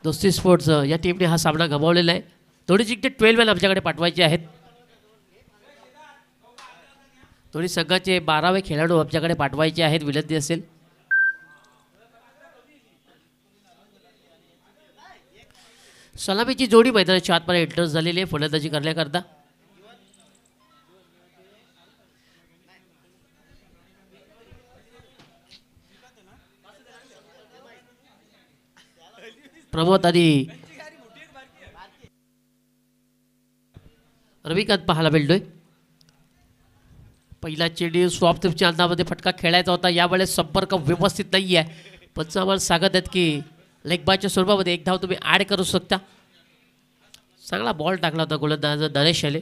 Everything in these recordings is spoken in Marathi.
दोस्ती स्पोर्ट्स या टीमने हा सामना गमावलेला आहे. दोन्ही जिंकते 12 आमच्याकडे पाठवायचे आहेत. दोन्ही संघाचे 12वे खेळाडू आमच्याकडे पाठवायचे आहेत. विनंती असेल. सलामीची जोडी मैदानाच्या आतमध्ये एंटर झालेली आहे फलंदाजी करण्याकरता. प्रमोद आणि रविकांत पाहायला मिळतोय. पहिला चेंडू सॉफ्ट स्लिपच्या अंदामध्ये फटका खेळायचा होता. यावेळेस संपर्क व्यवस्थित नाही आहे. पंच आम्हाला सांगत आहेत की लेग बायच्या स्वरूपामध्ये एक धाव तुम्ही ॲड करू शकता. चांगला बॉल टाकला होता गोलंदाज नरेश याले.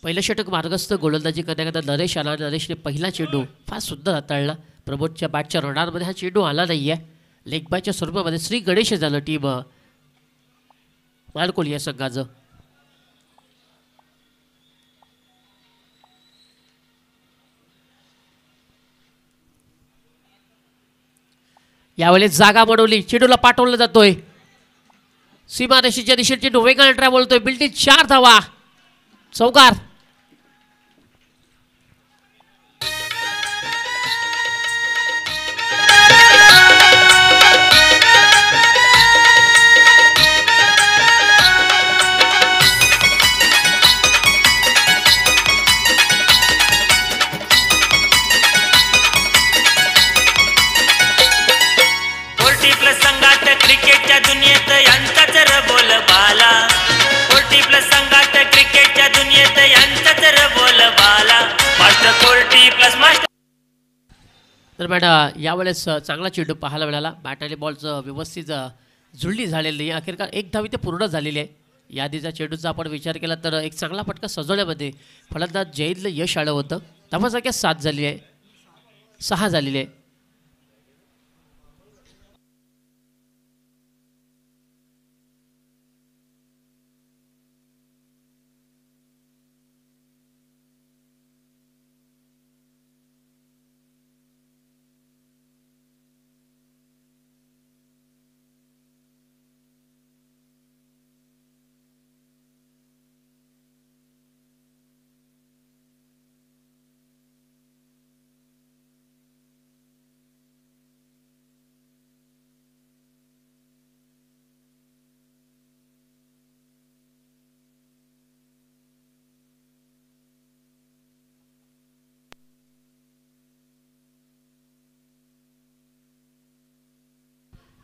पहिलं षटक मार्गस्थ गोलंदाजी करण्याकरता नरेश आला. नरेशने पहिला चेंडू फार सुंदर हाताळला. प्रमोदच्या बॅटच्या रडारमध्ये हा चेंडू आला नाही आहे. लेग बायच्या स्वरूपामध्ये श्री गणेश झालं टीम मालकोली या संघाचं. यावेळेस जागा बनवली. चेंडूला पाठवलं जातोय सीमारेषेच्या दिशेने. चेंडू वेगळा ट्रॅप बोलतोय. बिल्डिंग 4 धावा. चौकार. क्रिकेटच्या दुनियेत यांचाच बोल बाला. 40+ संघात क्रिकेटच्या दुनियेत यांचाच बोल बाला. Master 40+ master. तर मॅडम यावेळेस चांगला चेंडू पाहायला मिळाला. बॅट आणि बॉलचं व्यवस्थित जुळणी झालेली नाही. अखेरकार एक धाव इथे पूर्ण झालेली आहे. यादीचा चेंडूचा आपण विचार केला तर एक चांगला फटका सजवण्यामध्ये फलंदाज जयदला यश आलं होतं. धावासंख्या 7 झाली आहे. 6 झालेली आहे.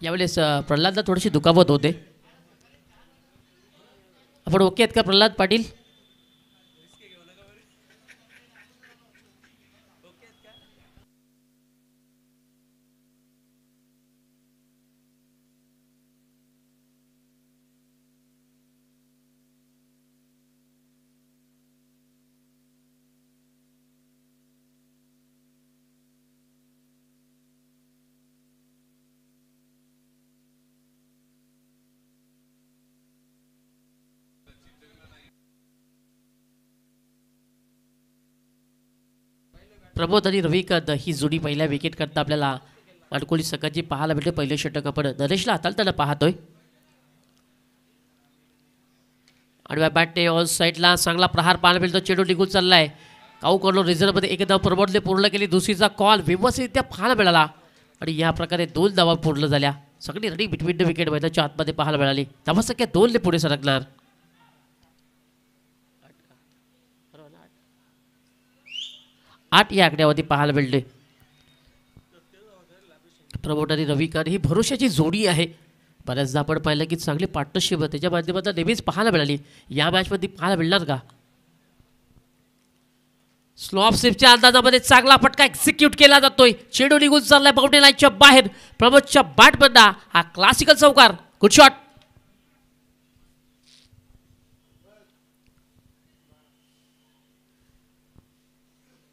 यावेळेस प्रल्हादला थोडीशी दुखापत होते. आपण ओके आहेत का प्रल्हाद पाटील? प्रमोद आणि रविकांत ही जोडी पहिल्या विकेट करता आपल्याला माडकोली संघाची पाहायला भेटते. पहिले षटक आपण नरेशला हाताळताना पाहतोय. आडव्या बॅटने ऑन साईडला चांगला प्रहार पाहायला मिळतो. चेंडू निघून चाललाय. काऊ कॉर्नर रिझर्वमध्ये एक धाव प्रमोदने पूर्ण केली. दुसरीचा कॉल व्यवस्थितरित्या पाहायला मिळाला आणि या प्रकारे 2 धावा पूर्ण झाल्या. सगळी रनिंग बिटवीन द विकेट मैदानाच्या आतमध्ये पाहायला मिळाली. धावासंख्या 2 पुढे सरकणार. 8 या आकड्यावरती पाहायला मिळते. प्रमोद आणि रविकांत ही भरोशाची जोडी आहे. बऱ्याचदा आपण पाहिलं की चांगली पार्टनरशिप त्याच्या माध्यमातून नेहमीच पाहायला मिळाली. या मॅचमध्ये पाहायला मिळणार का? स्लॉप स्लिपच्या अंदाजामध्ये चांगला फटका एक्झिक्यूट केला जातोय. चेंडू निघून चाललाय बाउंड्री लाईनच्या बाहेर. प्रमोदच्या बॅटमधला हा क्लासिकल चौकार. Good shot.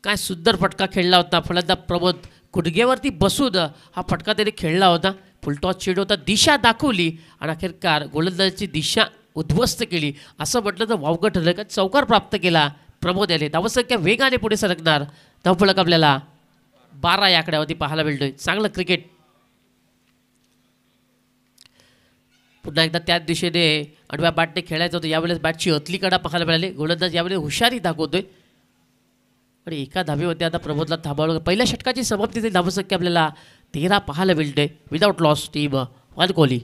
काय सुंदर फटका खेळला होता. फलंदाज प्रमोद गुडघेवरती बसून हा फटका त्याने खेळला होता. फुलटॉस चेंडू होता. दिशा दाखवली आणि अखेरकार गोलंदाजाची दिशा उद्ध्वस्त केली असं म्हटलं तर वावगं ठरलं. का चौकार प्राप्त केला प्रमोद आले. धावसंख्या वेगाने पुढे सरकणार. धावफलक आपल्याला 12 या आकड्यावरती पाहायला मिळतोय. चांगलं क्रिकेट. पुन्हा एकदा त्याच दिशेने आडव्या बॅटने खेळायचं होतं. यावेळेस बॅटची अतली कडा पाहायला मिळाली. गोलंदाज यावेळेस हुशारी दाखवतोय आणि एका धावेवरती आता प्रमोदला थांबवलं. पहिल्या षटकाची समाप्तीची धावसंख्या आपल्याला 13 पाहायला मिळते. Without loss team 1 Kohli.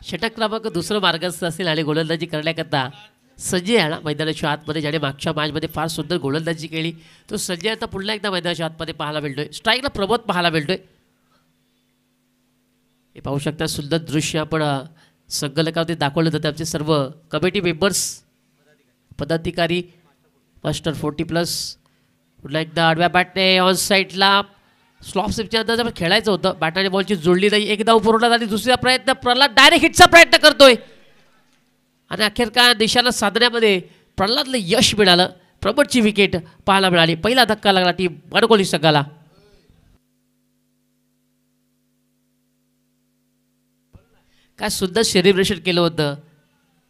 षटक क्रमांक दुसरं मार्गस्थ असेल आणि गोलंदाजी करण्याकरता संजय याला मैदानाच्या आतमध्ये, ज्याने मागच्या मॅचमध्ये फार सुंदर गोलंदाजी केली, तो संजय आता पुन्हा एकदा मैदानाच्या आतमध्ये पाहायला मिळतोय. स्ट्राईकला प्रमोद पाहायला मिळतोय. हे पाहू शकता सुंदर दृश्य आपण संगणकावरती दाखवलं जातं. आमचे सर्व कमिटी मेंबर्स, पदाधिकारी, मास्टर 40+. पुन्हा एकदा आडव्या बॅटने ऑन साईडला स्लॉप स्लिपच्या अंदाज आपण खेळायचं होतं. बॅटाने बॉलची जोडली नाही. एक धाव पूर्ण झाली. दुसरा प्रयत्न प्रल्हाद डायरेक्ट हिटचा प्रयत्न करतोय आणि अखेरकार दिशाला साधण्यामध्ये प्रल्हादला यश मिळालं. प्रमोदची विकेट पाहायला मिळाली. पहिला धक्का लागला टीम 1 कोहली संघाला. काय सुंदर सेलिब्रेशन केलं होतं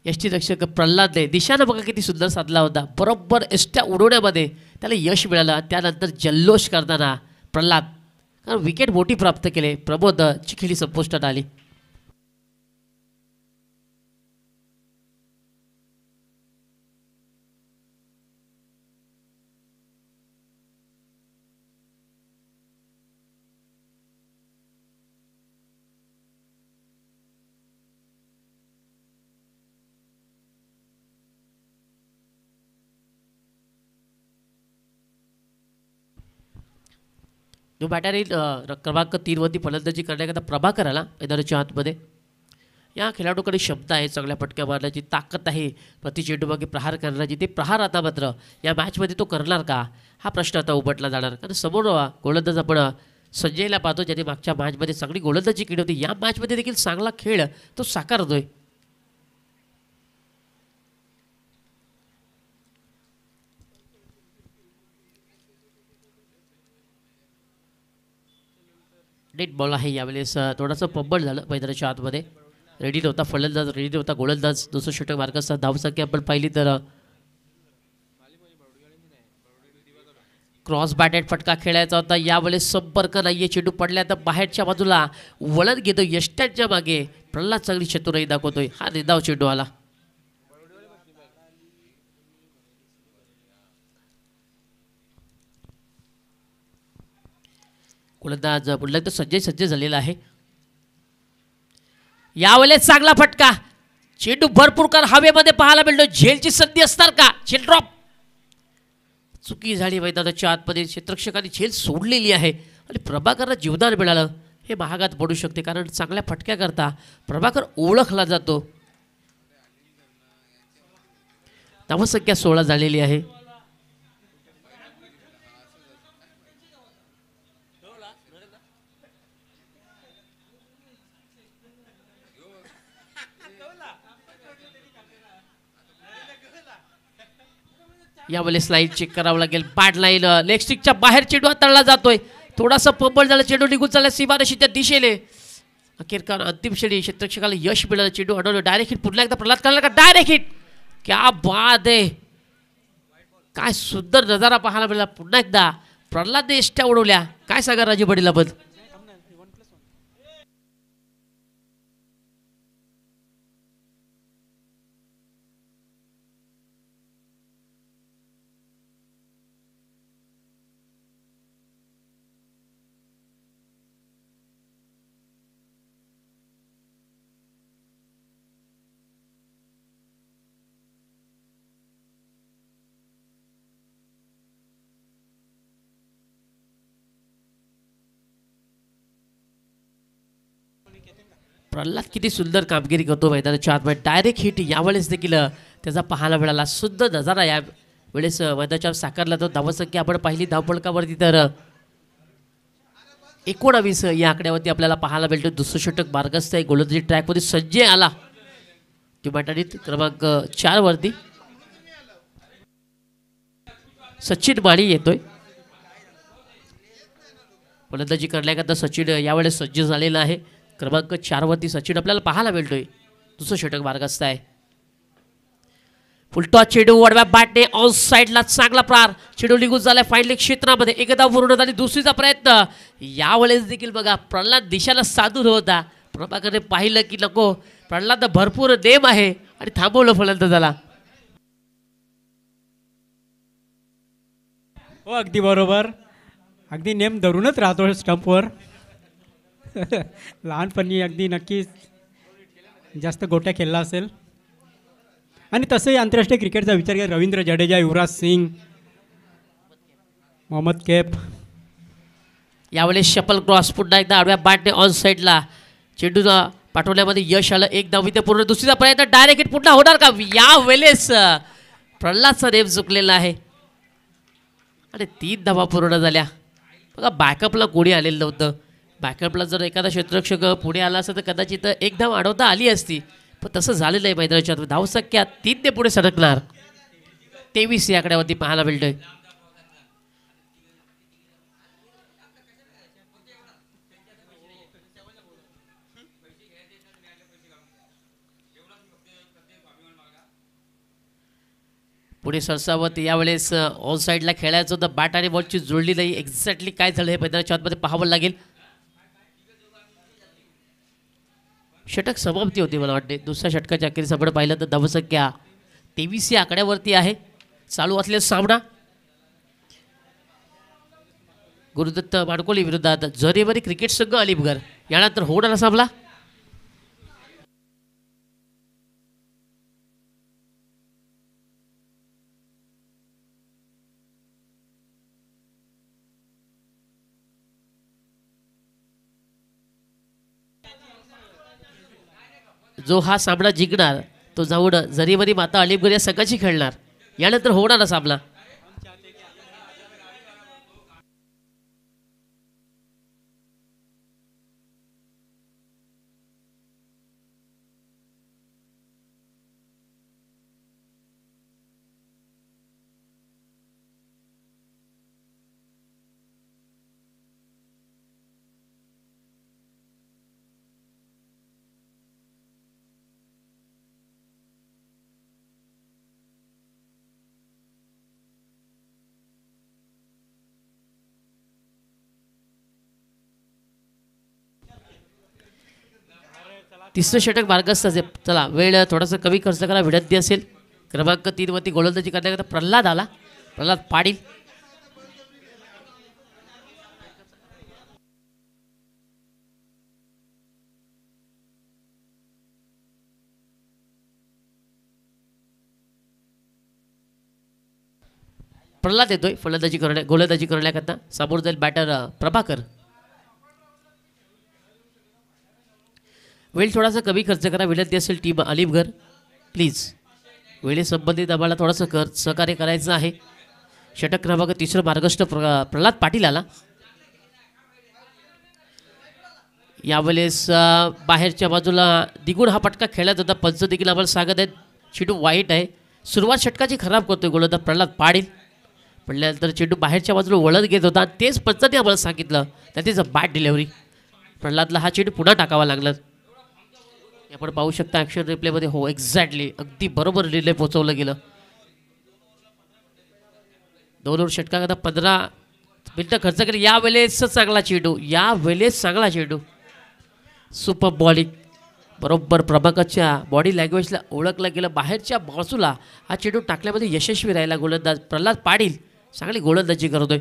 यष्टीरक्षक प्रल्हादने. दिशानं बघा किती सुंदर साधला होता. बरोबर एसट्या उडवण्यामध्ये त्याला यश मिळालं. त्यानंतर जल्लोष करताना प्रल्हाद, कारण विकेट मोठी प्राप्त केले. प्रमोदची खेळी संपुष्टात आली. जो बॅटर येईल क्रमांक 3 वरती फलंदाजी करण्याकरता प्रभाकर आला मैदानाच्या आतमध्ये. या खेळाडूकडे क्षमता आहे, चांगल्या फटक्या मारण्याची ताकद आहे, प्रति चेंडूमागे प्रहार करण्याची. ते प्रहार आता मात्र या मॅचमध्ये तो करणार का, हा प्रश्न आता उमटला जाणार. कारण समोर गोलंदाज आपण संजयला पाहतो, ज्याने मागच्या मॅचमध्ये चांगली गोलंदाजी केली होती. या मॅचमध्ये देखील चांगला खेळ तो साकारतोय. नेट बॉल आहे. यावेळेस थोडासा पंबल झालं मैदानाच्या आतमध्ये. रेडी नव्हता फलंदाज, रेडी नव्हता गोलंदाज. दुसरं षटक मार्गाचा धावसंख्या आपण पाहिली तर क्रॉस बॅटेड फटका खेळायचा होता. यावेळेस संपर्क नाहीये. चेंडू पडल्या तर बाहेरच्या बाजूला वळण घेतो यष्ट्यांच्या मागे. प्रल्हाद चांगली चतुराई दाखवतोय. हा निदाव चेंडू आला. गोलंदाज पुन्हा एकदा संजय सज्ज झालेला आहे. यावेळेस चांगला फटका. चेंडू भरपूर कर हवेमध्ये पाहायला मिळतो. झेलची संधी असणार का. झेल ड्रॉप. चुकी झाली मैदानाच्या आतमध्ये. क्षेत्ररक्षकांनी झेल सोडलेली आहे आणि प्रभाकरला जीवदान मिळालं. हे महागात पडू शकते, कारण चांगल्या फटक्या करता प्रभाकर ओळखला जातो. धावसंख्या 16 झालेली आहे. यावेळेस लाईन चेक करावं लागेल. बॅट लाईन लेग स्टिकच्या बाहेर चेंडू हाताळला जातोय. थोडासा पंबळ झाला. चेंडू निघून चालला सीमारेषेच्या दिशेने. अखेरकार अंतिम क्षणी क्षेत्ररक्षकाला यश मिळालं. चेंडू अडवलं. Direct hit. पुन्हा एकदा प्रल्हाद करणार का. Direct hit. क्या बात आहे. काय सुंदर नजारा पाहायला मिळाला. पुन्हा एकदा प्रल्हादने एष्ट्या उडवल्या. काय सांगा राजू बडीलाबद्दल. प्रल्हाद किती सुंदर कामगिरी करतो मैदानाच्या आतमध्ये. डायरेक्ट हिट यावेळेस देखील त्याचा पाहायला मिळाला. शुद्ध नजारा या वेळेस मैदानाच्या साकारला. तो धावसंख्या आपण पाहिली धावपळकावरती तर 19 या आकड्यावरती आपल्याला पाहायला मिळतो. दुसरं षटक मार्गस्थ आहे. गोलंदाजी ट्रॅकमध्ये संजय आला ती बॅटारीत क्रमांक 4 वरती. सचिन माळी येतोय गोलंदाजी करण्याकरता. सचिन यावेळेस सज्ज झालेला आहे. क्रमांक 4 वरती सचिन आपल्याला पाहायला मिळतोय. दुसरं षटक मार्गस्थ आहे. फुलटॉस चेंडू वडव्या बॅटने ऑन साईडला चांगला प्रार. चेंडू निघून झालाय फाईनल क्षेत्रामध्ये. एक धाव पूर्ण झाली. दुसरीचा प्रयत्न यावेळेस देखील बघा प्रल्हाद दिशाला साधून होता. प्रभाकरने पाहिलं की नको प्रल्हाद भरपूर नेम आहे आणि थांबवलं फलंदाजाला. हो अगदी बरोबर. अगदी नेम धरूनच राहतो स्टंपवर. लहानपणी अगदी नक्कीच जास्त गोट्या खेळला असेल. आणि तसंही आंतरराष्ट्रीय क्रिकेटचा विचार केला रवींद्र जडेजा, युवराज सिंग, मोहम्मद कैफ. यावेळेस शपल क्रॉस पुन्हा एकदा आडव्या बॅटने ऑन साईडला चेंडूला पाठवण्यामध्ये यश आलं. एक धाव इथे पूर्ण. दुसरीचा प्रयत्न डायरेक्ट हिट पुन्हा होणार का? यावेळेस प्रल्हादचा नेम चुकलेला आहे आणि 3 धावा पूर्ण झाल्या. बघा बॅकअपला कोणी आलेलं नव्हतं. बॅकअपला जर एखादा क्षेत्ररक्षक पुढे आला असतं तर कदाचित एक धाव अडवता आली असती. पण तसं झालेलं आहे. मैदानाच्या धावसंख्या 3 ने पुढे सरकणार. 23 या आकड्यावरती पाहायला मिळतोय. पुढे सरसावत यावेळेस ऑन साईडला खेळायचं होतं. बॅट आणि बॉलची जुळली नाही. एक्झॅक्टली काय झालं हे मैदानाच्या आतमध्ये पाहावं लागेल. षटक समाप्ती होती मला वाटते. दुसऱ्या षटकाच्या अखेरीस आपण पाहिलं तर धावसंख्या 23 या आकड्यावरती आहे. चालू असलेला सामना गुरुदत्त माडकोली विरोधात झरेवरी क्रिकेट संघ अलिमगड. यानंतर होणारा सामना जो हा सामना जिंकणार तो जाऊन झरीवरी माता अलिमगड या संघाची खेळणार. यानंतर होणारा सामना तिसरं षटक मार्गस्थ असेल. चला वेळ थोडासा कमी खर्च करा विनंती असेल. क्रमांक 3 वरती गोलंदाजी करण्याकरता प्रल्हाद आला. प्रल्हाद पाटील. प्रल्हाद येतोय गोलंदाजी करण्याकरता. समोर जाईल बॅटर प्रभाकर. वेळ थोडासा कमी खर्च करा विनंती असेल टीम अलिमगड प्लीज. वेळेसंबंधित आम्हाला थोडंसं सहकार्य करायचं आहे. षटक क्रमांक 3 मार्गस्थ प्रल्हाद पाटील आला. यावेळेस बाहेरच्या बाजूला दिगुण हा पटका खेळत होता. पंच देखील आम्हाला सांगत आहेत चेंडू वाईट आहे. सुरुवात षटकाची खराब करतोय गोलंदाज प्रल्हाद पाटील. पडल्यानंतर चेंडू बाहेरच्या बाजूला वळत घेत होता. तेच पंचांनी आम्हाला सांगितलं त्याच बॅट डिलिव्हरी. प्रल्हादला हा चेंडू पुन्हा टाकावा लागला. आपण पाहू शकता ॲक्शन रिप्लेमध्ये. हो एक्झॅक्टली अगदी बरोबर रिले पोहोचवलं गेलं. 2 ओव्हर षटकाकरता 15 मिनिटं खर्च केली. यावेळेस चांगला चेंडू सुपर बॉलिंग. बरोबर प्रभाकरच्या बॉडी लँग्वेजला ओळखलं गेलं. बाहेरच्या बाजूला हा चेंडू टाकल्यामध्ये यशस्वी राहिला गोलंदाज प्रल्हाद पाटील. चांगली गोलंदाजी करतोय.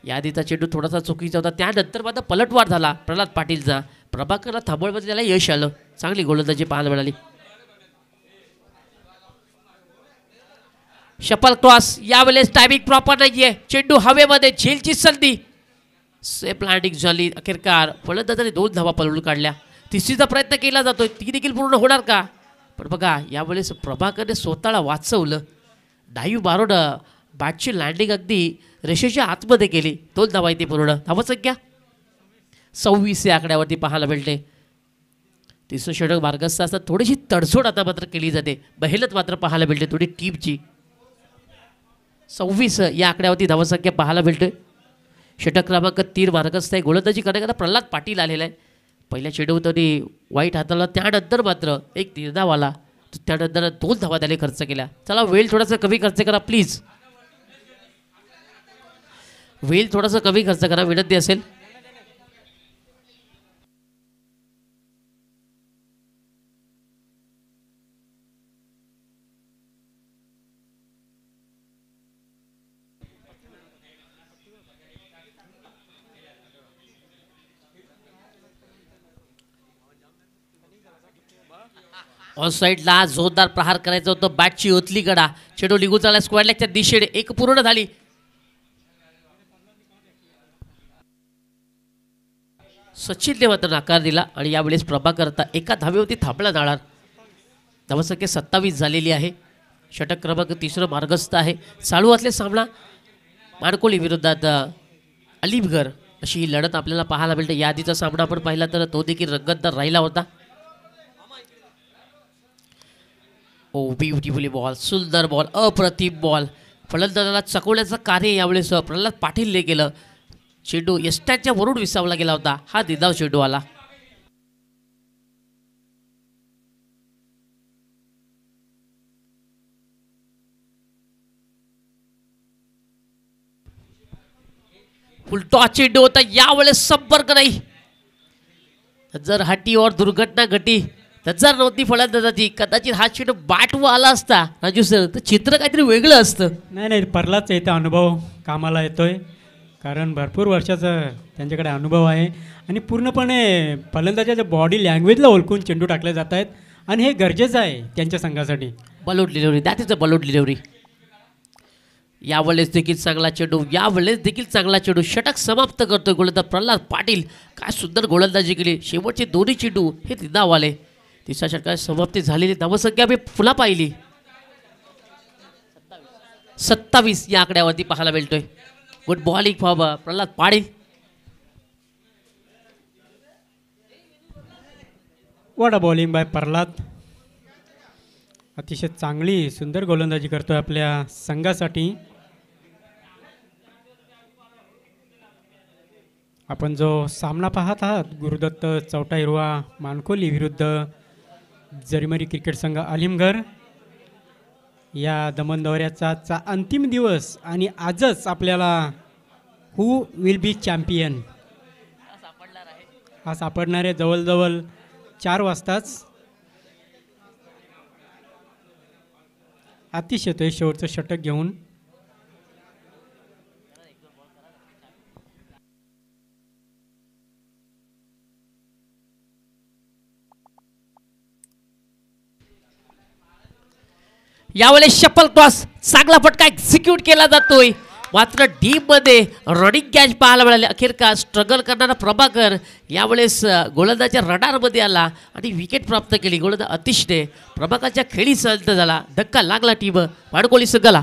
यादीचा चेंडू थोडासा चुकीचा होता. त्यानंतर मात्र पलटवार झाला प्रल्हाद पाटीलचा. प्रभाकरला थांबवण्यामध्ये त्याला यश आलं. चांगली गोलंदाजी पाहायला मिळाली. शपल क्रॉस. यावेळेस टायमिंग प्रॉपर नाहीये. चेंडू हवेमध्ये. झेलची संधी. सेफ लँडिंग झाली. अखेरकार फलंदाजाने 2 धावा पळवून काढल्या. तिसरीचा प्रयत्न केला जातोय, ती देखील पूर्ण होणार का? पण बघा यावेळेस प्रभाकरने स्वतःला वाचवलं. डाईव्ह मारून बॅटची लँडिंग अगदी रेषेच्या आतमध्ये केली. 2 धावा इथे पूर्ण. धावसंख्या 26 या आकड्यावरती पाहायला मिळते. तिसरं षटक मार्गस्थ असतात. थोडीशी तडजोड आता मात्र केली जाते. बहेलत मात्र पाहायला मिळते थोडी टीमची. 26 या आकड्यावरती धावसंख्या पाहायला मिळते. षटक क्रमांक 3 मार्गस्थ आहे. गोलंदाजी करण्याकरता प्रल्हाद पाटील आलेला आहे. पहिल्या चेंडूवर तरी वाईट हाताला, त्यानंतर मात्र एक निर्धाव आला. त्यानंतर 2 धावा त्याने खर्च केल्या. चला वेळ थोडासा कमी खर्च करा प्लीज. वेळ थोडासा कमी खर्च करा विनंती असेल. ऑन साईडला जोरदार प्रहार करायचा होतं. बॅटची ओतली गडा. चेंडू निघून चालला स्क्वेअर लेगच्या दिशेने. एक पूर्ण झाली. सचिनने मात्र नकार दिला आणि यावेळेस प्रभाकर आता एका धावेवरती थांबला जाणार. धावसंख्या 27 झालेली आहे. षटक क्रमांक 3 मार्गस्थ आहे. चालू असले सामना माणकोली विरोधात अलिमगड अशी ही लढत आपल्याला पाहायला मिळते. याआधीचा सामना आपण पाहिला तर तो देखील रंगतदार राहिला होता. ओ ब्युटिफुली बॉल, सुंदर बॉल, अप्रतिम बॉल. फलंदाजाला चकवण्याचं कार्य यावेळेस प्रल्हाद पाटीलने केलं. चेंडू यष्ट्याच्या वरून विसावला गेला होता. हा दिदाव चेंडू आला. उलटा चेंडू होता. यावेळेस संपर्क नाही. जर हाटी और दुर्घटना घटी तर जर नव्हती फलंदाजाची, कदाचित हा चेंडू बॅटवर आला असता राजू सर तर चित्र काहीतरी वेगळं असतं. नाही प्रल्हादचा इथे अनुभव कामाला येतोय. कारण भरपूर वर्षाचा त्यांच्याकडे अनुभव आहे आणि पूर्णपणे फलंदाजाच्या बॉडी लँग्वेजला ओळखून चेंडू टाकले जात आहेत आणि हे गरजेचं आहे त्यांच्या संघासाठी. Blood delivery, that is a blood delivery. यावेळेस देखील चांगला चेंडू. यावेळेस देखील चांगला चेंडू. षटक समाप्त करतोय गोलंदाज प्रल्हाद पाटील. काय सुंदर गोलंदाजी केली. शेवटचे दोन्ही चेंडू हे दिदाव आले. तिसऱ्या षटकाची समाप्ती झालेली. धावसंख्या मी पुन्हा पाहिली 27 या आकड्यावरती पाहायला मिळतोय. Good bowling form Pralhad Patil. What a bowling bye Pralhad. अतिशय चांगली सुंदर गोलंदाजी करतोय आपल्या संघासाठी. आपण जो सामना पाहत आहात गुरुदत्त चौटा हिरवा माणकोली विरुद्ध जरीमरी क्रिकेट संघ अलिमगड या दमन दौऱ्याचा अंतिम दिवस आणि आजच आपल्याला हू विल बी चॅम्पियन हा सापडणार आहे. जवळजवळ 4 वाजताच आतिश येतोय शेवटचं षटक घेऊन. यावेळेस शपल टॉस चांगला फटका एक्झिक्यूट केला जातोय. मात्र डीप मध्ये रनिंग कॅच पाहायला मिळाले. अखेरकार स्ट्रगल करणारा प्रभाकर यावेळेस गोलंदाजच्या रडारमध्ये आला आणि विकेट प्राप्त केली. गोलंदाज अतिशने प्रभाकरच्या खेळीचा अंत झाला. धक्का लागला टीम माणकोली संघाला.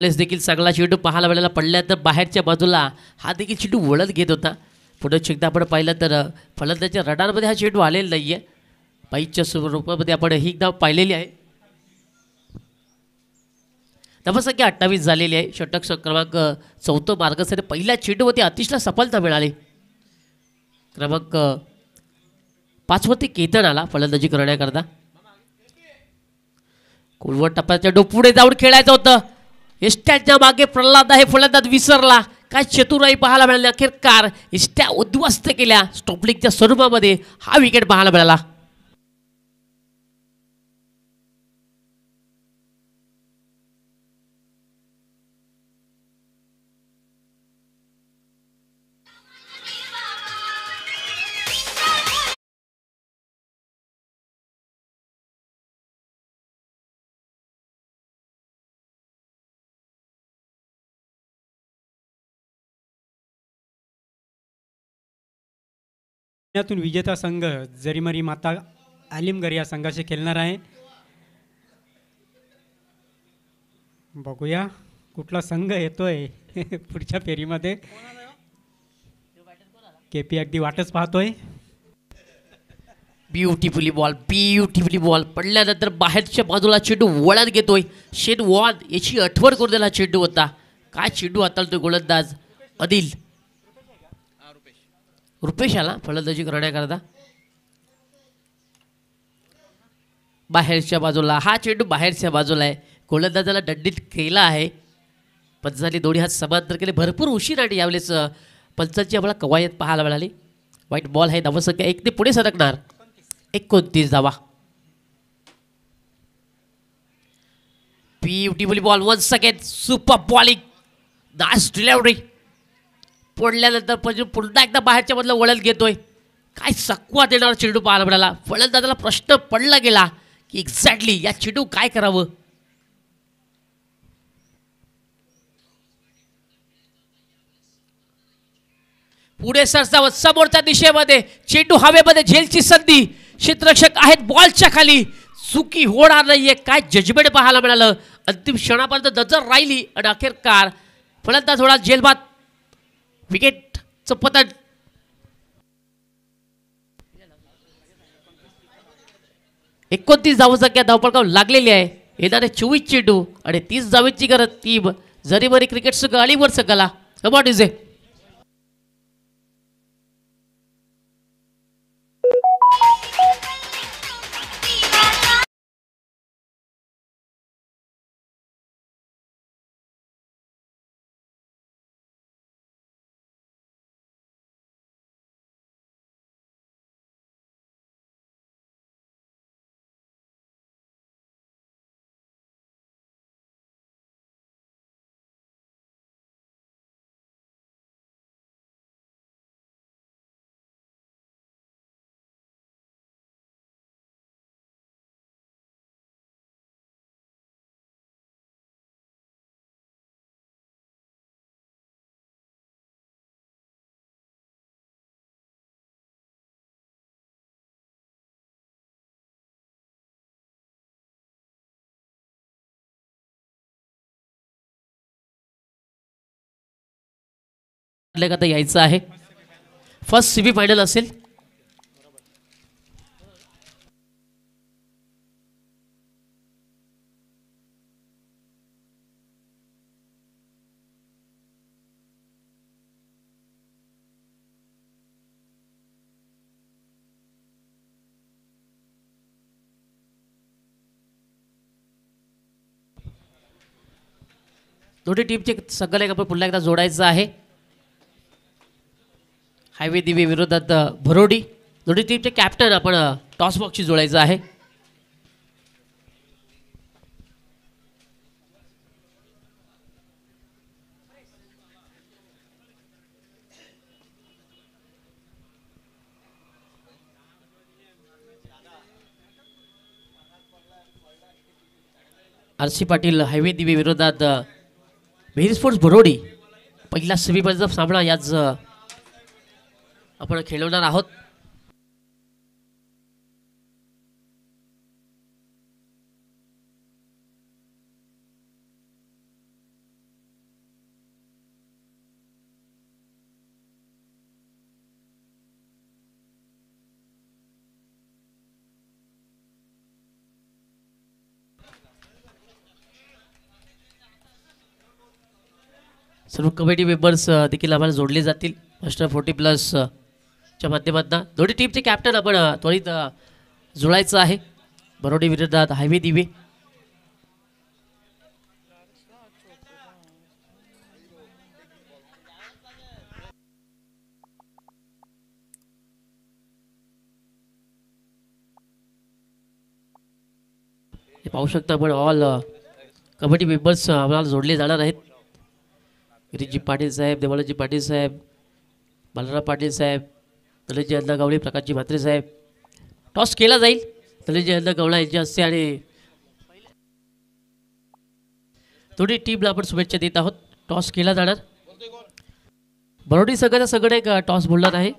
देखील चांगला चेंडू पाहायला मिळाला. पडल्या तर बाहेरच्या बाजूला हा देखील चेंडू वळत घेत होता. पुढे एकदा आपण पाहिलं तर फलंदाजच्या रडारमध्ये हा चेंडू आलेला नाही आहे. पाईच्या स्वरूपामध्ये आपण ही एकदा पाहिलेली आहे. धावसंख्या 28 झालेली आहे. षटक क्रमांक 4 मार्गसाठी पहिल्या चेंडूवरती अतिशला सफलता मिळाली. क्रमांक पाचवती केतन आला फलंदाजी करण्याकरता. कुलवट टप्प्याच्या पुढे जाऊन खेळायचं होतं. इष्ट्याच्या मागे प्रल्हाद आहे, फलंदाज विसरला. काय चतुराई पाहायला मिळाली. अखेरकार इष्ट्या उद्ध्वस्त केल्या. स्टॉपलिंगच्या स्वरूपामध्ये हा विकेट पाहायला मिळाला. यातून विजेता संघ जरीमरी माता आलिमगर या संघाशी खेळणार आहे. बघूया कुठला संघ येतोय पुढच्या फेरीमध्ये. केपी अगदी वाटच पाहतोय. ब्युटिफुली बॉल पडल्यानंतर बाहेरच्या बाजूला चेंडू वळण घेतोय. शेन वॉन याची आठवण करून दिला चेंडू होता. काय चेंडू हाताळतोय गोलंदाज अदिल. रुपेश आला फलंदाजी करण्याकरता. बाहेरच्या बाजूला हा चेंडू बाहेरच्या बाजूला आहे. गोलंदाजाला दंडित केला आहे. पंचांनी दोन्ही हात समांतर केले. भरपूर उशीर आणि यावेळेस पंचांची आम्हाला कवायत पाहायला मिळाली. वाईट बॉल आहे. धावसंख्या 1 ने पुढे सरकणार. 29 धावा. Beautifully ball once again. Super bowling. Nice delivery. पडल्यानंतर पुन्हा एकदा बाहेरच्या मधलं वळण घेतोय. काय चकवा देणार चेंडू पाहायला मिळाला. फलंदाजाला प्रश्न पडला गेला की एक्झॅक्टली या चेंडू काय करावं. पुढे सरसावत समोरच्या दिशेमध्ये चेंडू हवेमध्ये झेलची संधी. क्षेत्ररक्षक आहेत बॉलच्या खाली. चुकी होणार नाहीये. काय जजमेंट पाहायला मिळालं. अंतिम क्षणापर्यंत नजर राहिली आणि अखेरकार फलंदाज थोडा झेलबाद. विकेटचं पतन. एकोणतीस धावसंख्या धावपळकावर लागलेली आहे. येणारे 24 चेंडू आणि 30 धावेची गरज टीम जरीमरी क्रिकेट संघ अलिमगर संघाला. What is it. आता यायचं आहे. फर्स्ट सेमी फायनल असेल. दोन्ही टीमचे संघाला आपण पुन्हा एकदा जोडायचं आहे. हायवे दिवे विरोधात भरोडी. दोन्ही टीमचे कॅप्टन आपण टॉस बॉक्सशी जोडायचं आहे. आर.सी. पाटील हायवे दिवे विरोधात मेरी स्पोर्ट्स भरोडी. पहिला सेमीफायनलचा सामना याच आपण खेळवणार आहोत. सर्व कमिटी मेंबर्स देखील आम्हाला जोडले जातील. मास्टर 40+ च्या माध्यमातून दोन्ही टीमचे कॅप्टन आपण त्वरित जुळायचं आहे. बरोडी विरोधात हायवे दिवे. हे पाहू शकता आपण ऑल कबड्डी मेंबर्स आम्हाला जोडले जाणार आहेत. गिरीशजी पाटील साहेब, देवालाजी पाटील साहेब, बालराव पाटील साहेब, तलेजी अण्णा गवळे, प्रकाशजी म्हात्रे साहेब. टॉस केला जाईल तलेजी अण्णा गवळा यांच्या हस्ते आणि दोन्ही टीमला आपण शुभेच्छा देत आहोत. टॉस केला जाणार. बरोडी संघाचा सगळं एक टॉस बोलणार आहे.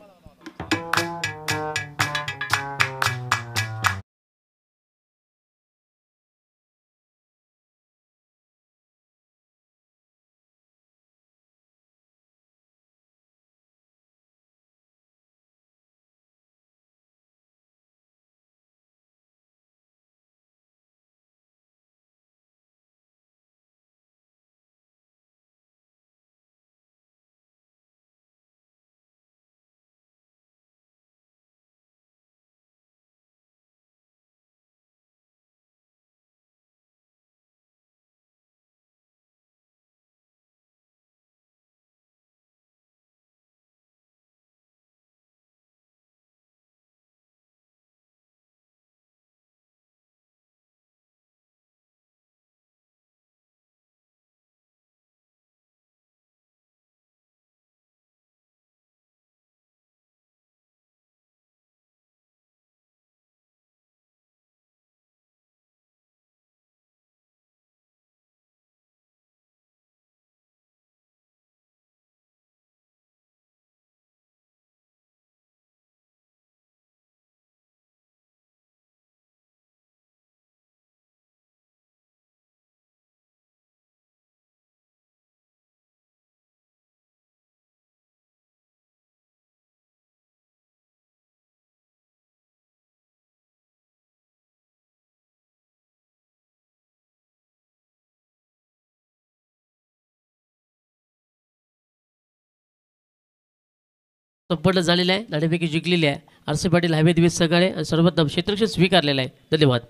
संपन्न झालेला आहे. नाणेफेकी जिंकलेली आहे. आरसे पाटील हायवे दिवेश सगळे आणि सर्वोत्तम क्षेत्ररक्षण स्वीकारलेला आहे. धन्यवाद.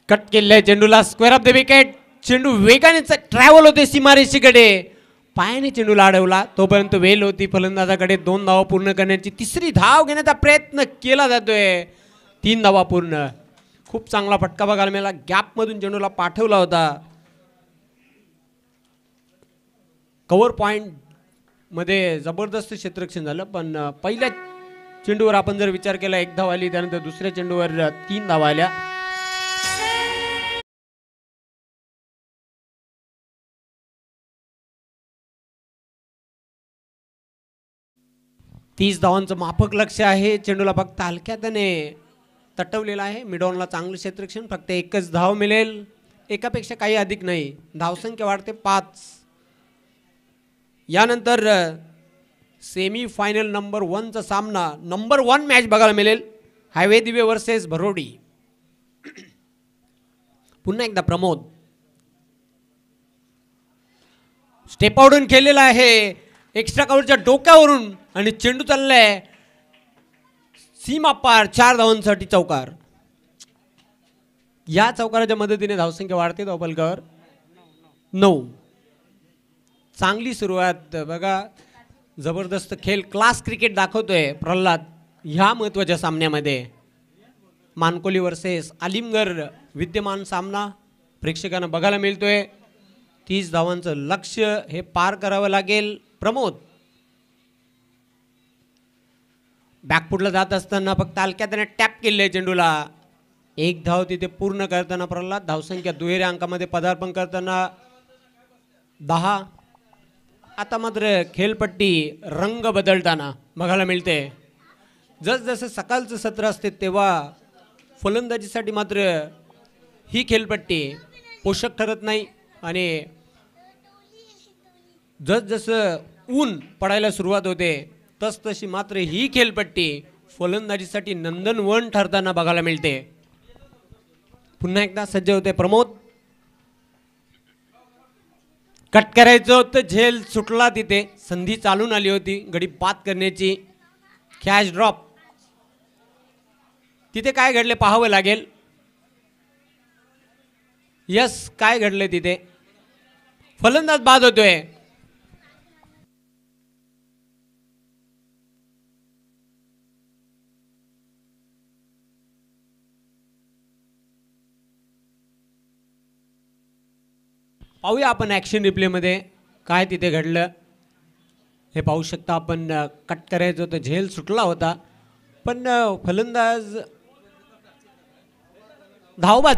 कट केलेल्या चेंडूला स्क्वेअर ऑफ द विकेट. चेंडू वेगाने ट्रॅव्हल होते सीमारेषेकडे. पायाने चेंडूला अडवला. तोपर्यंत वेल होती फलंदाजाकडे. 2 धावा पूर्ण करण्याची. तिसरी धाव घेण्याचा प्रयत्न केला जातोय. 3 धावा पूर्ण. खूप चांगला फटका बघायला मिळाला. गॅपमधून चेंडूला पाठवला होता. कव्हर पॉइंट मध्ये जबरदस्त क्षेत्ररक्षण झालं. पण पहिल्या चेंडूवर आपण जर विचार केला 1 धाव आली. त्यानंतर दुसऱ्या चेंडूवर 3 धावा आल्या. तीस धावांचं माफक लक्ष आहे. चेंडूला फक्त हलक्याने तटवलेला आहे. मिडॉनला चांगलं क्षेत्ररक्षण. फक्त 1च धाव मिळेल. एकापेक्षा काही अधिक नाही. धावसंख्या वाढते 5. यानंतर सेमी फायनल नंबर 1चा सामना. नंबर 1 मॅच बघायला मिळेल. हायवे दिवे वर्सेस भरोडी. पुन्हा एकदा प्रमोद स्टेप आउटून खेळलेला आहे. एक्स्ट्रा कव्हरच्या डोक्यावरून आणि चेंडू चाललाय सीमा पार. 4 धावांसाठी चौकार. या चौकाराच्या मदतीने धावसंख्या वाढते. धावफलकावर 9. चांगली सुरुवात बघा. जबरदस्त खेळ. क्लास क्रिकेट दाखवतोय प्रल्हाद ह्या महत्त्वाच्या सामन्यामध्ये. मानकोली वर्सेस आलिमगड विद्यमान सामना प्रेक्षकांना बघायला मिळतोय. 30 धावांचं लक्ष्य हे पार करावं लागेल. प्रमोद बॅकफुटला जात असताना फक्त हलक्यात त्याने टॅप केले चेंडूला. 1 धाव तिथे पूर्ण करताना प्रल्हाद. धावसंख्या दुहेरी अंकामध्ये पदार्पण करताना 10. आता मात्र खेळपट्टी रंग बदलताना बघायला मिळते. जसजसं सकाळचं सत्र असते तेव्हा फलंदाजीसाठी मात्र ही खेळपट्टी पोषक ठरत नाही. आणि जसजसं ऊन पडायला सुरुवात होते तसतशी मात्र ही खेळपट्टी फलंदाजीसाठी नंदनवन ठरताना बघायला मिळते. पुन्हा एकदा सज्ज होते प्रमोद. कट करायचं होतं, झेल सुटला, तिथे संधी चालून आली होती गडी बाद करण्याची. Catch drop. तिथे काय घडले पाहावं लागेल. यस, काय घडले तिथे. फलंदाज बाद होतोय. पाहूया आपण ॲक्शन रिप्लेमध्ये काय तिथे घडलं. हे पाहू शकता आपण. कट करायचं होतं, झेल सुटला होता, पण फलंदाज धावबाद.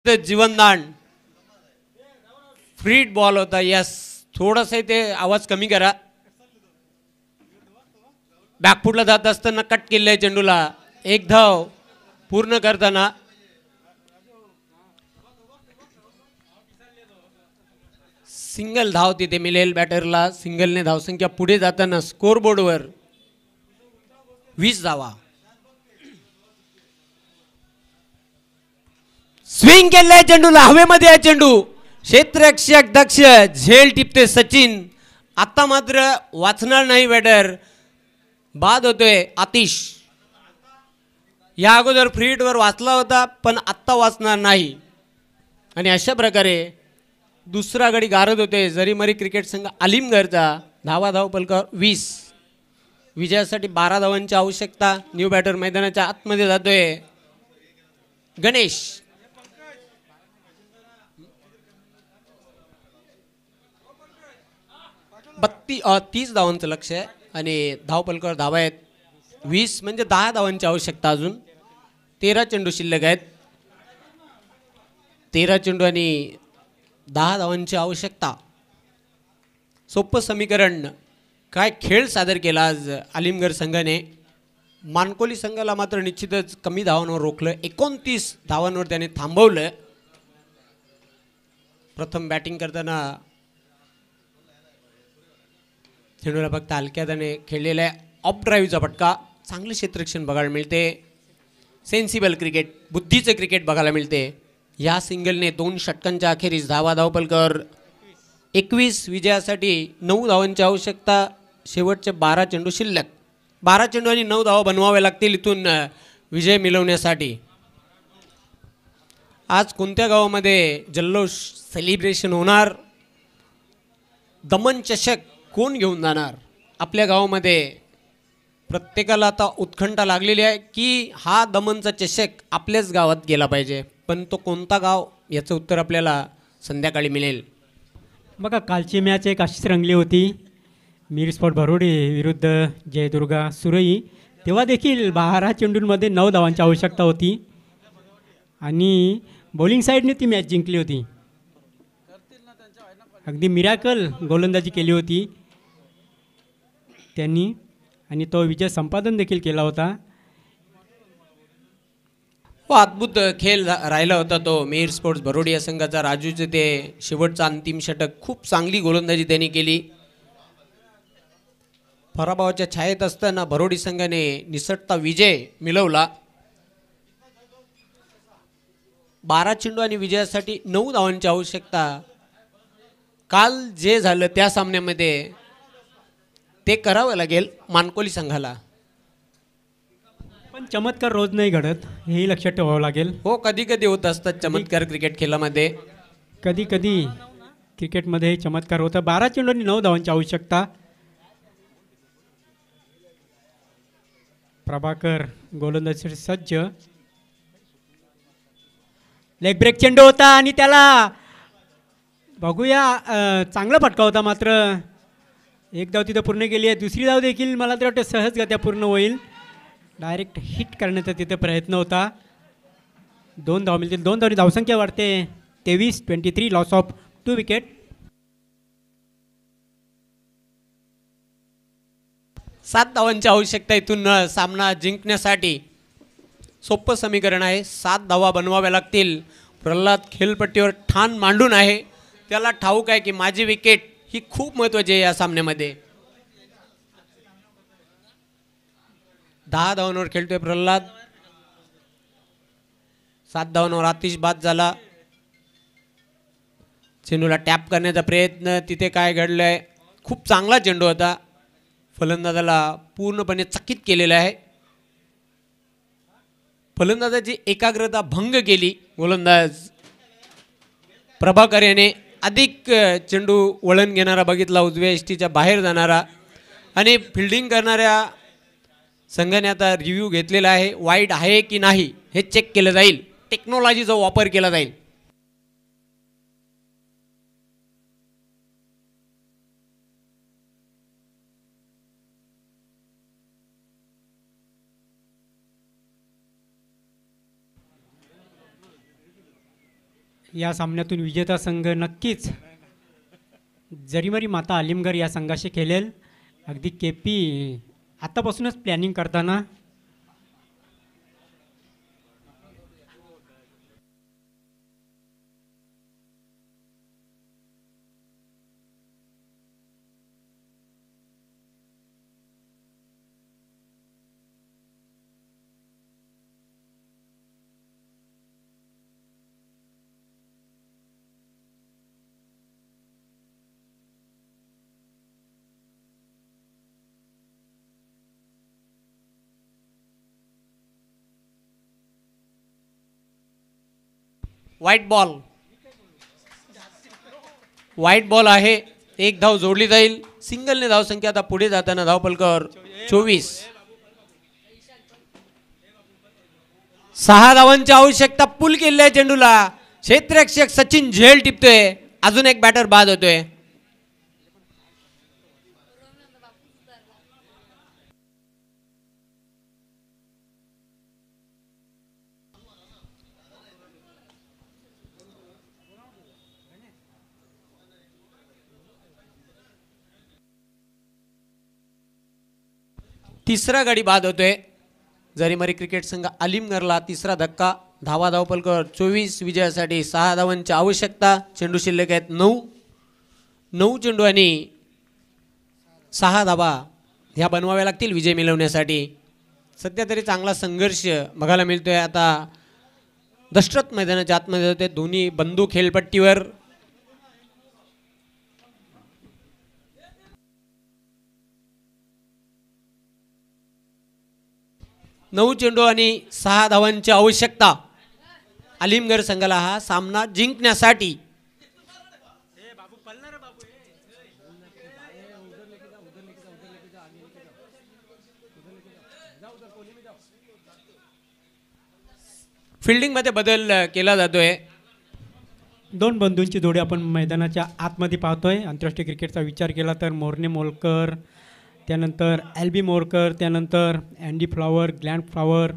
जीवनदान फ्रीड बॉल होता. यस, थोडस ते आवाज कमी करा. बॅकफुटला जात असताना कट केलंय चेंडूला. एक धाव पूर्ण करताना सिंगल धाव तिथे मिळेल बॅटरला. सिंगलने धावसंख्या पुढे जाताना स्कोर बोर्डवर 20 धावा. स्विंग केलंय चेंडूला, हवेमध्ये आहे चेंडू. क्षेत्ररक्षक दक्ष, झेल टिपते सचिन. आता मात्र वाचणार नाही बॅटर. बाद होतोय आतिश. या अगोदर फ्रीटवर वाचला होता, पण आत्ता वाचणार नाही. आणि अशा प्रकारे दुसरा गडी गारद होते जरीमरी क्रिकेट संघ आलिमगरचा. धाव पलकावर 20. विजयासाठी 12 धावांची आवश्यकता. न्यू बॅटर मैदानाच्या आतमध्ये जातोय. गणेश 30 धावांचं लक्ष आहे आणि धावपलकावर धावा आहेत 20. म्हणजे 10 धावांची आवश्यकता. अजून 13 चेंडू शिल्लक आहेत. 13 चेंडू आणि 10 धावांची आवश्यकता. सोपं समीकरण काय खेळ सादर केला आज आलिमगड संघाने. मानकोली संघाला मात्र निश्चितच कमी धावांवर रोखलं. 29 धावांवर त्याने थांबवलं. प्रथम बॅटिंग करताना चेंडूला फक्त हलक्या त्याने खेळलेला आहे. ऑफ ड्राईव्हचा फटका. चांगलं क्षेत्ररक्षण बघायला मिळते. सेन्सिबल क्रिकेट, बुद्धीचं क्रिकेट बघायला मिळते. या सिंगलने 2 षटकांच्या अखेरीस धावपलकर 21 विजयासाठी 9 धावांची आवश्यकता. शेवटचे 12 चेंडू शिल्लक. 12 चेंडू आणि 9 धावा बनवाव्या लागतील इथून विजय मिळवण्यासाठी. आज कोणत्या गावामध्ये जल्लोष सेलिब्रेशन होणार? दमन चषक कोण घेऊन जाणार? आपल्या गावामध्ये प्रत्येकाला आता उत्कंठा लागलेली आहे की हा दमनचा चषक आपल्याच गावात गेला पाहिजे. पण तो कोणता गाव याचं उत्तर आपल्याला संध्याकाळी मिळेल. बघा कालची मॅच एक अशीच रंगली होती. मीर स्पॉट भरोडे विरुद्ध जयदुर्गा सुरई. तेव्हा देखील 12 चेंडूंमध्ये 9 धावांची आवश्यकता होती आणि बॉलिंग साईडने ती मॅच जिंकली होती. अगदी मिराकल गोलंदाजी केली होती त्यांनी आणि तो विजय संपादन देखील केला होता. अद्भुत खेळ राहिला होता तो मेहर स्पोर्ट्स भरोडी या संघाचा. राजूचे ते शेवटचा अंतिम षटक, खूप चांगली गोलंदाजी त्यांनी केली. पराभवाच्या छायेत असताना भरोडी संघाने निसटता विजय मिळवला. 12 चेंडू आणि विजयासाठी 9 धावांची आवश्यकता. काल जे झालं त्या सामन्यामध्ये ते करावं लागेल मानकोली संघाला. पण चमत्कार रोज नाही घडत, हेही लक्षात ठेवावं लागेल. हो, कधी कधी होत असतात चमत्कार क्रिकेट खेळामध्ये. कधी कधी क्रिकेटमध्ये चमत्कार होता. 12 चेंडू आणि 9 धावांची आवश्यकता. प्रभाकर गोलंदाजीसाठी सज्ज. लेग ब्रेक चेंडू होता आणि त्याला बघूया चांगला फटका होता. मात्र एक धाव तिथं पूर्ण केली आहे. दुसरी धाव देखील मला तर वाटतं सहजगत्या पूर्ण होईल. डायरेक्ट हिट करण्याचा तिथे प्रयत्न होता. 2 धाव मिळतील. 2 धावनी धावसंख्या वाढते 23-23. Loss of 2 wicket. 7 धावांची आवश्यकता इथून सामना जिंकण्यासाठी. सोपं समीकरण आहे. 7 धावा बनवाव्या लागतील. प्रल्हाद खेळपट्टीवर ठाण मांडून आहे. त्याला ठाऊक आहे की माझी विकेट ही खूप महत्त्वाची आहे या सामन्यामध्ये. 10 धावांवर खेळतोय प्रल्हाद. 7 धावांवर आतिश बाद झाला. चेंडूला टॅप करण्याचा प्रयत्न. तिथे काय घडलंय? खूप चांगला चेंडू होता. फलंदाजाला पूर्णपणे चकित केलेला आहे. फलंदाजाची एकाग्रता भंग केली गोलंदाज प्रभाकर याने. अधिक चेंडू वळण घेणारा बघितला, उजव्या यष्टीच्या बाहेर जाणारा. आणि फिल्डिंग करणाऱ्या संघाने आता रिव्ह्यू घेतलेला आहे. वाईड आहे की नाही हे चेक केलं जाईल. टेक्नॉलॉजीचा वापर केला जाईल. या सामन्यातून विजेता संघ नक्कीच जरीमरी माता आलिमगड या संघाशी खेळेल. अगदी केपी आतापासूनच प्लॅनिंग करताना. व्हाईट बॉल आहे. 1 धाव जोडली जाईल. सिंगलने धावसंख्या आता पुढे जाताना धावपलकर 24. 6 धावांची आवश्यकता. पुल केलेल्या चेंडूला क्षेत्ररक्षक सचिन झेल टिपतोय. अजून एक बॅटर बाद होतोय. तिसरा गडी बाद होतोय. जरीमारी क्रिकेट संघ आलिमगरला तिसरा धक्का. धावा धावपलकर 24 विजयासाठी 6 धावांची आवश्यकता. चेंडू शिल्लक आहेत 9 चेंडू आणि 6 धावा ह्या बनवाव्या लागतील विजय मिळवण्यासाठी. सध्या तरी चांगला संघर्ष बघायला मिळतोय. आता दशरथ मैदानाच्या आतमध्ये होते दोन्ही बंधू खेळपट्टीवर. नऊ चेंडू आणि 6 धावांची आवश्यकता आलिमगड संघाला हा सामना जिंकण्यासाठी. फिल्डिंग मध्ये बदल केला जातोय. दोन बंधूंची जोडी आपण मैदानाच्या आतमध्ये पाहतोय. आंतरराष्ट्रीय क्रिकेटचा विचार केला तर मोर्ने मोलकर, त्यानंतर एल्बी मोरकर, त्यानंतर अँडी फ्लॉवर, ग्लॅन फ्लॉवर,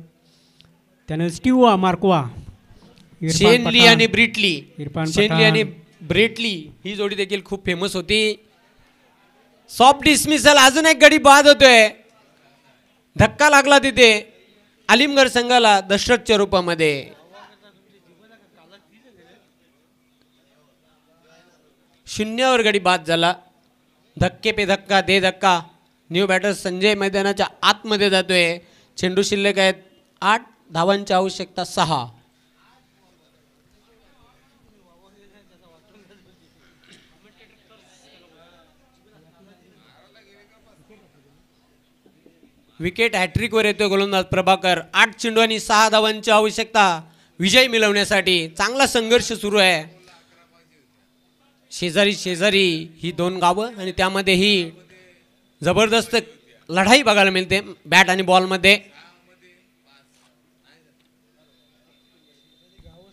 त्यानंतर स्टीव मार्कवा, शेनली आणि ब्रिटली. इरफान शेनली आणि ब्रेटली ही जोडी देखील खूप फेमस होती. Soft dismissal. अजून एक गडी बाद होतोय. धक्का लागला तिथे आलिमगड संघाला दशरथच्या रूपामध्ये. शून्यावर गडी बाद झाला. धक्के पे धक्का दे धक्का. न्यू बॅटर संजय मैदानाच्या आतमध्ये जातोय. चेंडू शिल्लक आहेत 8 धावांची आवश्यकता 6. विकेट हॅट्रिकवर येतोय गोलंदाज प्रभाकर. 8 चेंडू आणि 6 धावांची आवश्यकता विजय मिळवण्यासाठी. चांगला संघर्ष सुरू आहे. शेजारी ही 2 गावं आणि त्यामध्ये ही जबरदस्त लढाई बघायला मिळते बॅट आणि बॉलमध्ये.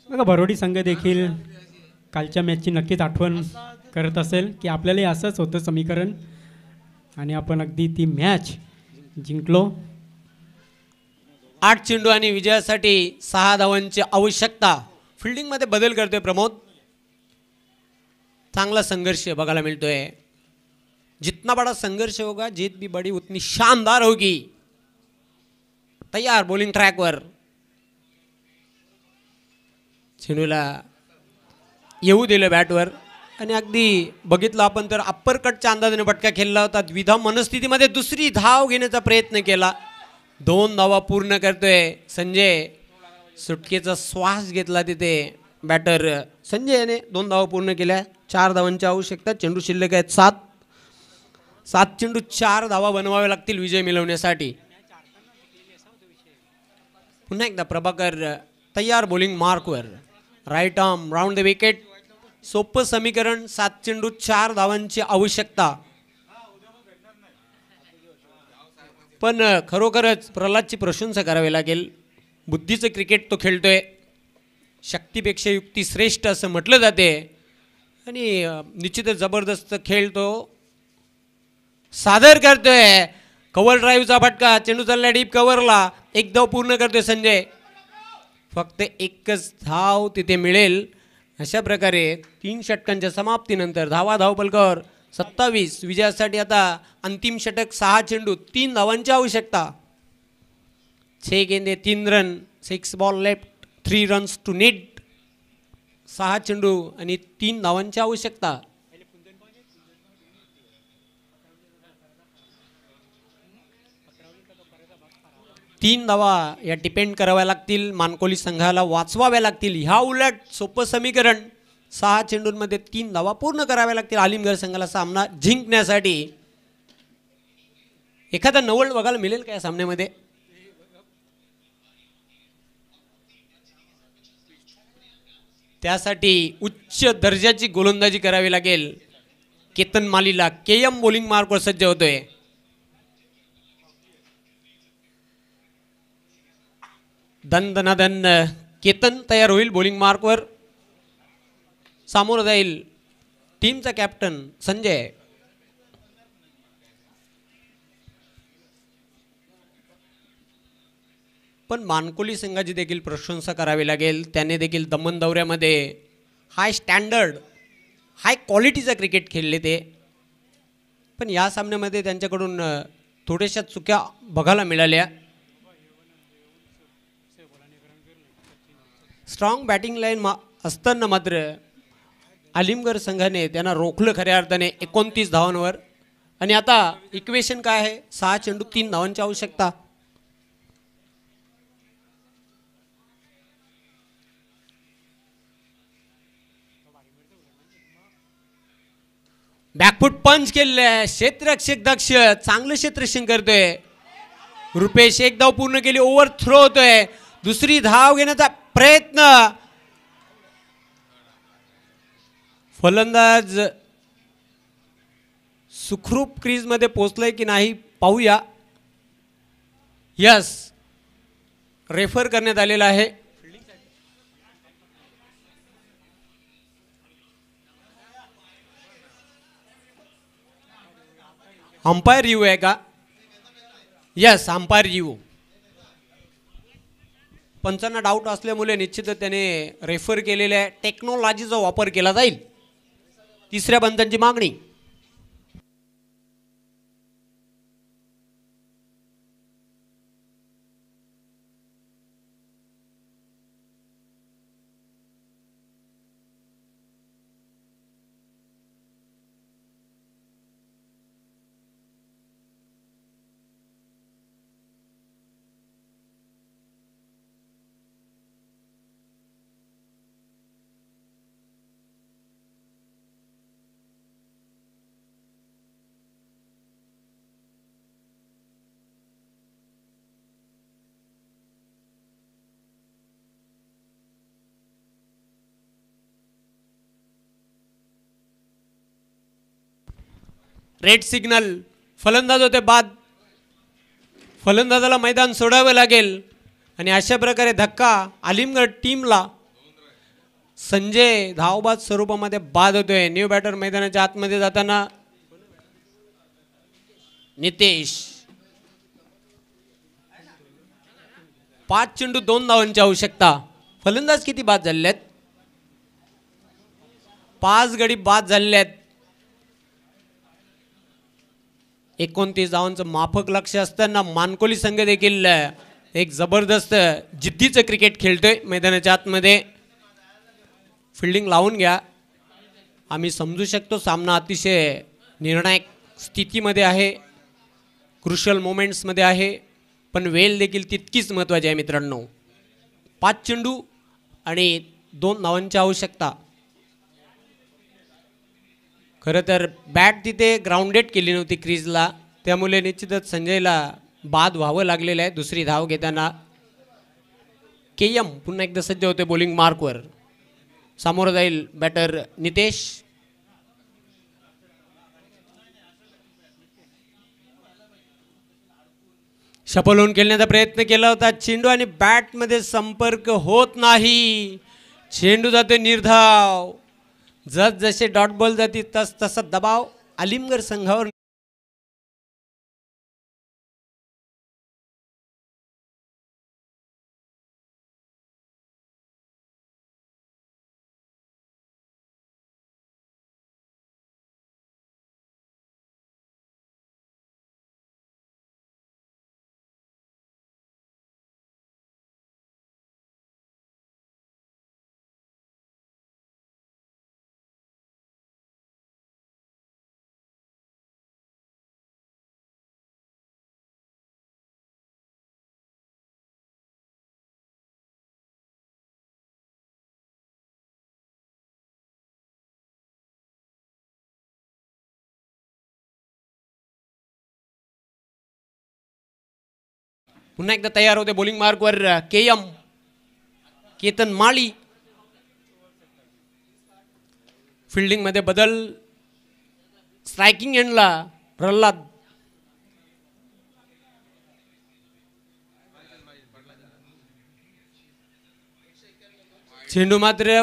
बघा भरोडी संघ देखील कालच्या मॅचची नक्कीच आठवण करत असेल की आपल्याला असंच होतं समीकरण आणि आपण अगदी ती मॅच जिंकलो. 8 चेंडू आणि विजयासाठी 6 धावांची आवश्यकता. फिल्डिंगमध्ये बदल करतोय प्रमोद. चांगला संघर्ष बघायला मिळतोय. जितना बड़ा संघर्ष होगा जीत भी बड़ी उतनी शानदार होगी. तयार बॉलिंग ट्रॅकवर. चेंडूला येऊ दिलं बॅटवर आणि अगदी बघितलं आपण तर अप्पर कटच्या अंदाजाने फटका खेळला होता. द्विधा मनस्थितीमध्ये दुसरी धाव घेण्याचा प्रयत्न केला. 2 धावा पूर्ण करतोय संजय. सुटकेचा श्वास घेतला तिथे बॅटर संजयने. 2 धावा पूर्ण केल्या. 4 धावांची आवश्यकता. चेंडू शिल्लक आहेत 7 चेंडू 4 धावा बनवावे लागतील विजय मिळवण्यासाठी. पुन्हा एकदा प्रभाकर तयार बॉलिंग मार्कवर. Right arm round the wicket. सोपं समीकरण. 7 चेंडू 4 धावांची आवश्यकता. पण खरोखरच प्रल्हादची प्रशंसा करावी लागेल. बुद्धीचं क्रिकेट तो खेळतोय. शक्तीपेक्षा युक्ती श्रेष्ठ असं म्हटलं जाते आणि निश्चितच जबरदस्त खेळ तो सादर करतोय. कव्हर ड्राईव्हचा फटका. चेंडू चालला डीप कव्हरला. 1 धाव पूर्ण करतोय संजय. फक्त 1च धाव तिथे मिळेल. अशा प्रकारे 3 षटकांच्या समाप्तीनंतर धावपलकर 27. विजयासाठी आता अंतिम षटक. 6 चेंडू 3 धावांची आवश्यकता. 6 गेंदे 3 run. 6 ball left 3 runs to need. 6 चेंडू आणि 3 धावांची आवश्यकता. तीन धावा या डिपेंड कराव्या लागतील. मानकोली संघाला वाचवाव्या लागतील. ह्या उलट सोपं समीकरण. 6 चेंडूंमध्ये 3 धावा पूर्ण कराव्या लागतील आलिमगड संघाला सामना जिंकण्यासाठी. एखादा नवल बघायला मिळेल का या सामन्यामध्ये? त्यासाठी उच्च दर्जाची गोलंदाजी करावी लागेल. केतन मालीला केएम बॉलिंग मार्कवर सज्ज होतोय. दन केतन तयार होईल बॉलिंग मार्कवर. सामोरं जाईल टीमचा कॅप्टन संजय. पण मानकोली संघाची देखील प्रशंसा करावी लागेल. त्याने देखील दमन दौऱ्यामध्ये हाय स्टँडर्ड हाय क्वालिटीचा क्रिकेट खेळले ते. पण या सामन्यामध्ये त्यांच्याकडून थोड्याशा चुक्या बघायला मिळाल्या. स्ट्रॉंग बॅटिंग लाईन असताना मात्र आलिमगड संघाने त्यांना रोखलं खऱ्या अर्थाने 29 धावांवर. आणि आता इक्वेशन काय आहे? 6 चेंडू 3 धावांची आवश्यकता. बॅकफुट पंच केलेलं क्षेत्ररक्षक दक्ष चांगलं क्षेत्ररक्षण करतोय. रुपेश एक धाव पूर्ण केली. ओव्हर थ्रो होतोय. दुसरी धाव घेण्याचा प्रयत्न. फलंदाज सुखरूप क्रीज मध्ये पोहोचलाय की नाही पाहूया. यस, रेफर करण्यात आलेला आहे. अंपायर रिव्ह्यू आहे का? Yes, umpire review. पंचांना डाऊट असल्यामुळे निश्चितच त्याने रेफर केलेल्या टेक्नॉलॉजीचा वापर केला जाईल. तिसऱ्या पंचांची मागणी. Red signal. फलंदाज होते बाद. फलंदाजाला मैदान सोडावे लागेल. आणि अशा प्रकारे धक्का आलिमगड टीमला. संजय धावबाद स्वरूपामध्ये बाद होतोय. न्यू बॅटर मैदानाच्या आतमध्ये जाताना नितेश. 5 चेंडू 2 धावांची आवश्यकता. फलंदाज किती बाद झालेले आहेत? 5 गडी बाद झालेले आहेत. 29 धावांचं माफक लक्ष असताना मानकोली संघ देखील एक जबरदस्त जिद्दीचं क्रिकेट खेळतोय मैदानाच्या आतमध्ये. फिल्डिंग लावून घ्या. आम्ही समजू शकतो सामना अतिशय निर्णायक स्थितीमध्ये आहे, क्रुशल मोमेंट्समध्ये आहे, पण वेळ देखील तितकीच महत्त्वाची आहे मित्रांनो. 5 चेंडू आणि 2 धावांची आवश्यकता. खरं तर बॅट तिथे ग्राउंडेड केली नव्हती क्रीजला, त्यामुळे निश्चितच संजयला बाद व्हावं लागलेलं आहे. दुसरी धाव घेताना केएम पुन्हा एकदा सज्ज होते बॉलिंग मार्कवर. समोर जाईल बॅटर नितेश. शफल होऊन खेळण्याचा प्रयत्न केला होता. चेंडू आणि बॅटमध्ये संपर्क होत नाही. चेंडू जाते निर्धाव. जस जसे डॉट बॉल जाते तस तसा दबाव आलिमगड संघावर. पुन्हा एकदा तयार होते बॉलिंग मार्कवर केएम. केतन माळी. फिल्डिंग मध्ये बदल. स्ट्रायकिंग एंडला प्रल्हाद. चेंडू मात्र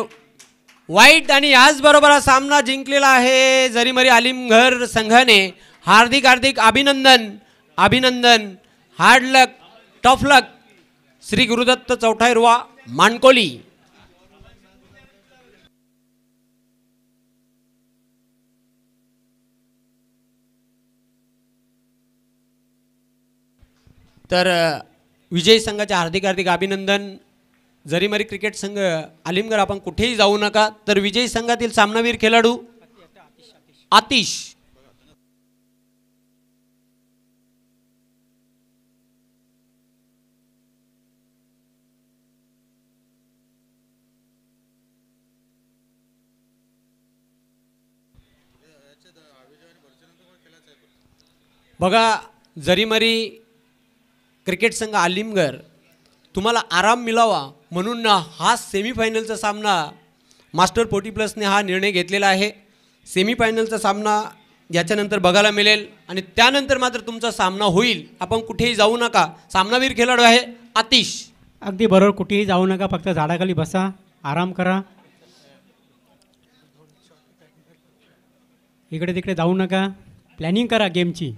वाईट. आणि याचबरोबर हा सामना जिंकलेला आहे जरीमरी आलिमगड संघाने. हार्दिक हार्दिक अभिनंदन. अभिनंदन. हार्ड लक, टफ लक. श्री गुरुदत्त चौठाईरवा मानकोली. तर विजयी संघाचे हार्दिक हार्दिक अभिनंदन. जरीमरी क्रिकेट संघ आलिमगर आपण कुठेही जाऊ नका. तर विजयी संघातील सामनावीर खेळाडू आतिश. बघा जरीमरी क्रिकेट संघ आलिमगर तुम्हाला आराम मिळावा म्हणून हा सेमीफायनलचा सामना मास्टर 40+ हा निर्णय घेतलेला आहे. सेमीफायनलचा सामना याच्यानंतर बघायला मिळेल आणि त्यानंतर मात्र तुमचा सामना होईल. आपण कुठेही जाऊ नका. सामनावीर खेळाडू आहे आतिश. अगदी बरोबर, कुठेही जाऊ नका, फक्त झाडाखाली बसा, आराम करा, इकडे तिकडे जाऊ नका, प्लॅनिंग करा गेमची.